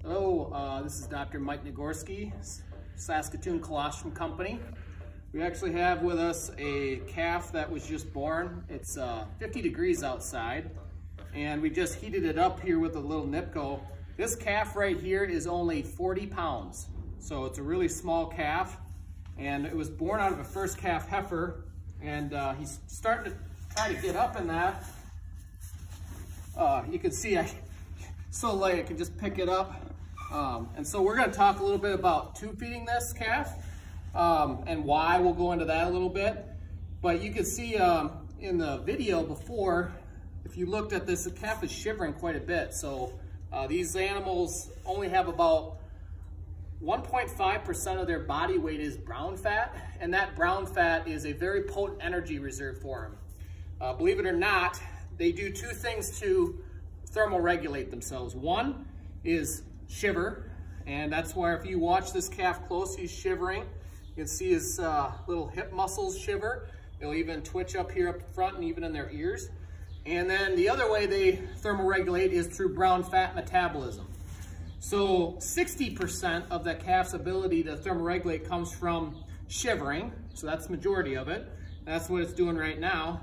Hello, this is Dr. Mike Nagorski, Saskatoon Colostrum Company. We actually have with us a calf that was just born. It's 50 degrees outside, and we just heated it up here with a little NIPCO. This calf right here is only 40 pounds, so it's a really small calf, and it was born out of a first calf heifer, and he's starting to try to get up in that. You can see so light I can just pick it up. And so we're going to talk a little bit about tube feeding this calf and why. We'll go into that a little bit. But you can see in the video before, if you looked at this, the calf is shivering quite a bit. So these animals only have about 1.5% of their body weight is brown fat, and that brown fat is a very potent energy reserve for them. Believe it or not, they do two things to thermoregulate themselves. One is shiver, and that's why if you watch this calf close, he's shivering. You can see his little hip muscles shiver. They'll even twitch up here up front and even in their ears. And then the other way they thermoregulate is through brown fat metabolism. So 60% of that calf's ability to thermoregulate comes from shivering, so that's the majority of it. That's what it's doing right now.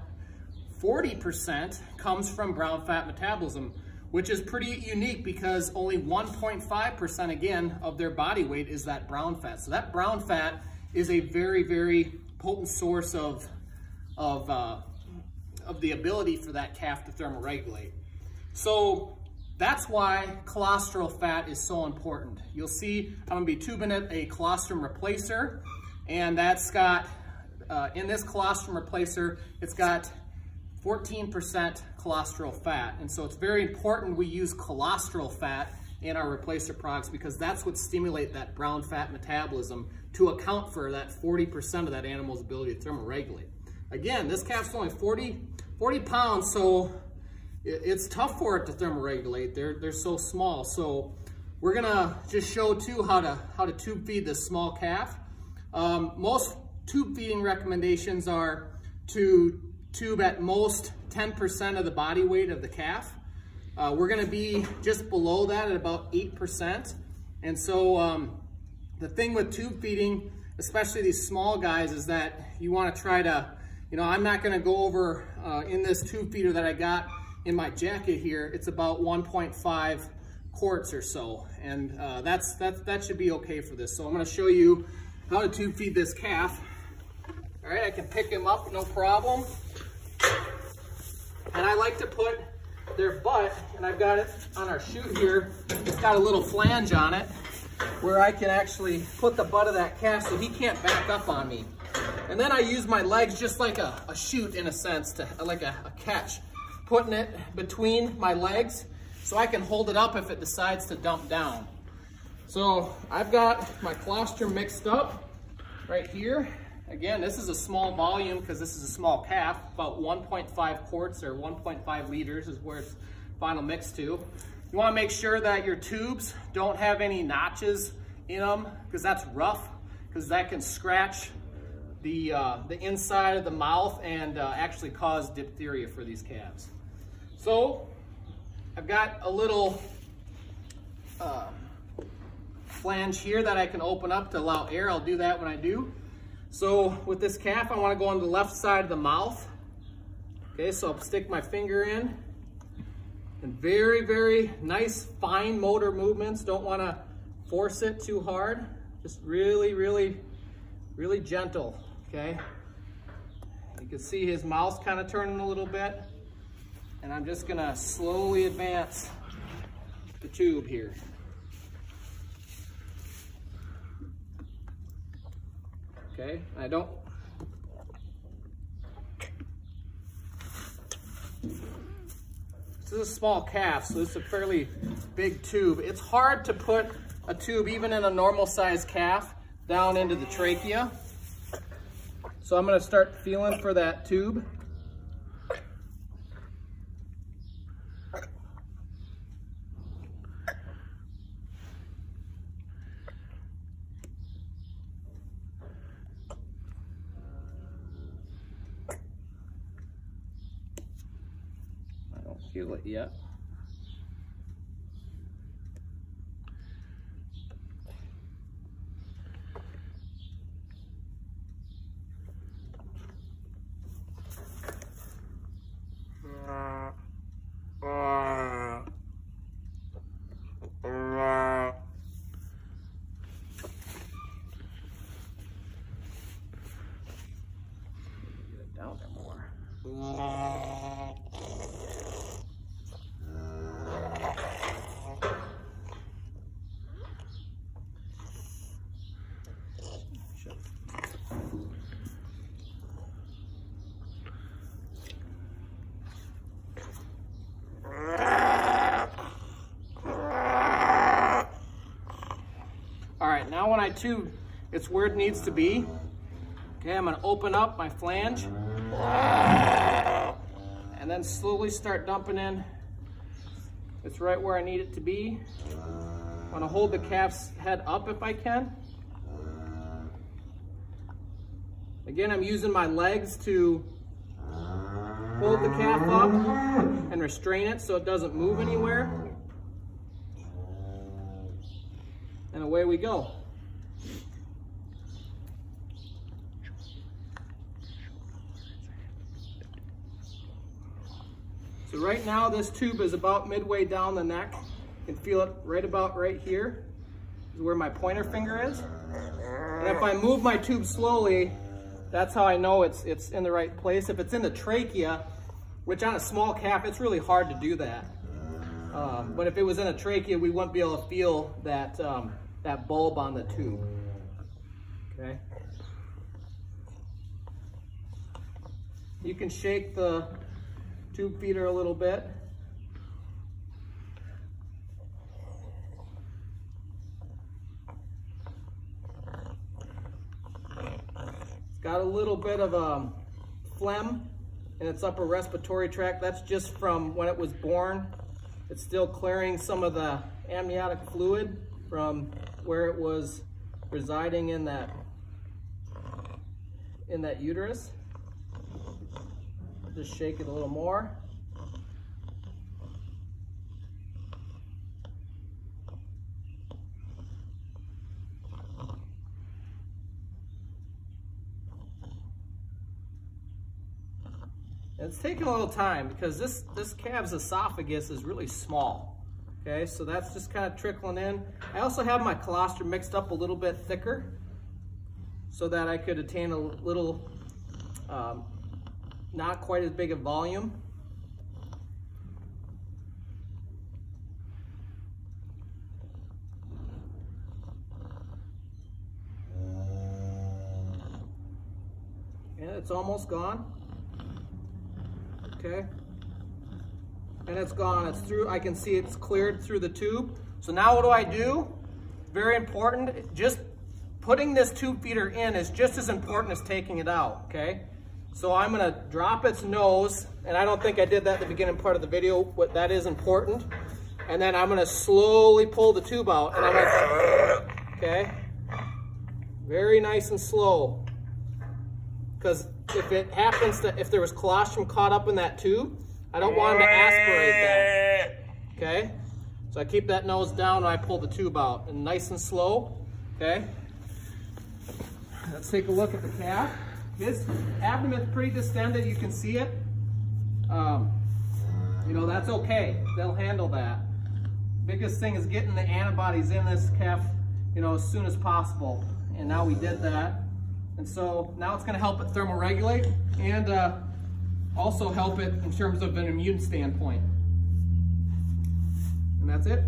40% comes from brown fat metabolism, which is pretty unique because only 1.5% again of their body weight is that brown fat. So that brown fat is a very, very potent source of the ability for that calf to thermoregulate. So that's why colostral fat is so important. You'll see I'm gonna be tubing it a colostrum replacer, and that's got, in this colostrum replacer, it's got 14% colostral fat. And so it's very important we use colostral fat in our replacer products because that's what stimulates that brown fat metabolism to account for that 40% of that animal's ability to thermoregulate. Again, this calf's only 40 pounds, so it's tough for it to thermoregulate. They're so small. So we're gonna just show too how to tube feed this small calf. Most tube feeding recommendations are to tube at most 10% of the body weight of the calf. We're gonna be just below that at about 8%. And so the thing with tube feeding, especially these small guys, is that you wanna try to, I'm not gonna go over in this tube feeder that I got in my jacket here, it's about 1.5 quarts or so. And that should be okay for this. So I'm gonna show you how to tube feed this calf. All right, I can pick him up, no problem. And I like to put their butt, and I've got it on our chute here, it's got a little flange on it where I can actually put the butt of that calf so he can't back up on me. And then I use my legs just like a chute in a sense, like a catch, putting it between my legs so I can hold it up if it decides to dump down. So I've got my colostrum mixed up right here. Again, this is a small volume because this is a small calf, about 1.5 quarts or 1.5 liters is where it's final mixed to. You want to make sure that your tubes don't have any notches in them because that's rough, because that can scratch the inside of the mouth and actually cause diphtheria for these calves. So I've got a little flange here that I can open up to allow air. I'll do that when I do. So with this calf, I want to go on the left side of the mouth. Okay, so I'll stick my finger in. And very, very nice, fine motor movements. Don't want to force it too hard. Just really, really, really gentle, okay? You can see his mouth's kind of turning a little bit. And I'm just going to slowly advance the tube here. Okay, This is a small calf, so this is a fairly big tube. It's hard to put a tube, even in a normal sized calf, down into the trachea. So I'm gonna start feeling for that tube. Feel it yet. right, now when I tube, it's where it needs to be. Okay, I'm gonna open up my flange and then slowly start dumping in. It's right where I need it to be. I'm gonna hold the calf's head up if I can. Again, I'm using my legs to hold the calf up and restrain it so it doesn't move anywhere. And away we go. So right now this tube is about midway down the neck. You can feel it right about right here, is where my pointer finger is. And if I move my tube slowly, that's how I know it's in the right place. If it's in the trachea, which on a small calf, it's really hard to do that. But if it was in a trachea, we wouldn't be able to feel that, that bulb on the tube, okay? You can shake the tube feeder a little bit. It's got a little bit of phlegm in its upper respiratory tract. That's just from when it was born. It's still clearing some of the amniotic fluid from where it was residing in that uterus. Just shake it a little more. And it's taking a little time because this calf's esophagus is really small. Okay, so that's just kind of trickling in. I also have my colostrum mixed up a little bit thicker so that I could attain a little, not quite as big a volume. And it's almost gone. Okay. And it's gone, it's through, I can see it's cleared through the tube. So now what do I do? Very important, just putting this tube feeder in is just as important as taking it out, okay? So I'm gonna drop its nose, and I don't think I did that at the beginning part of the video, but that is important. And then I'm gonna slowly pull the tube out, and I'm gonna, okay? Very nice and slow. Because if it happens to, if there was colostrum caught up in that tube, I don't want them to aspirate that, okay? So I keep that nose down and I pull the tube out, and nice and slow, okay? Let's take a look at the calf. His abdomen is pretty distended, you can see it. You know, that's okay, they'll handle that. Biggest thing is getting the antibodies in this calf, you know, as soon as possible. And now we did that. And so now it's gonna help it thermoregulate and also help it in terms of an immune standpoint. And that's it.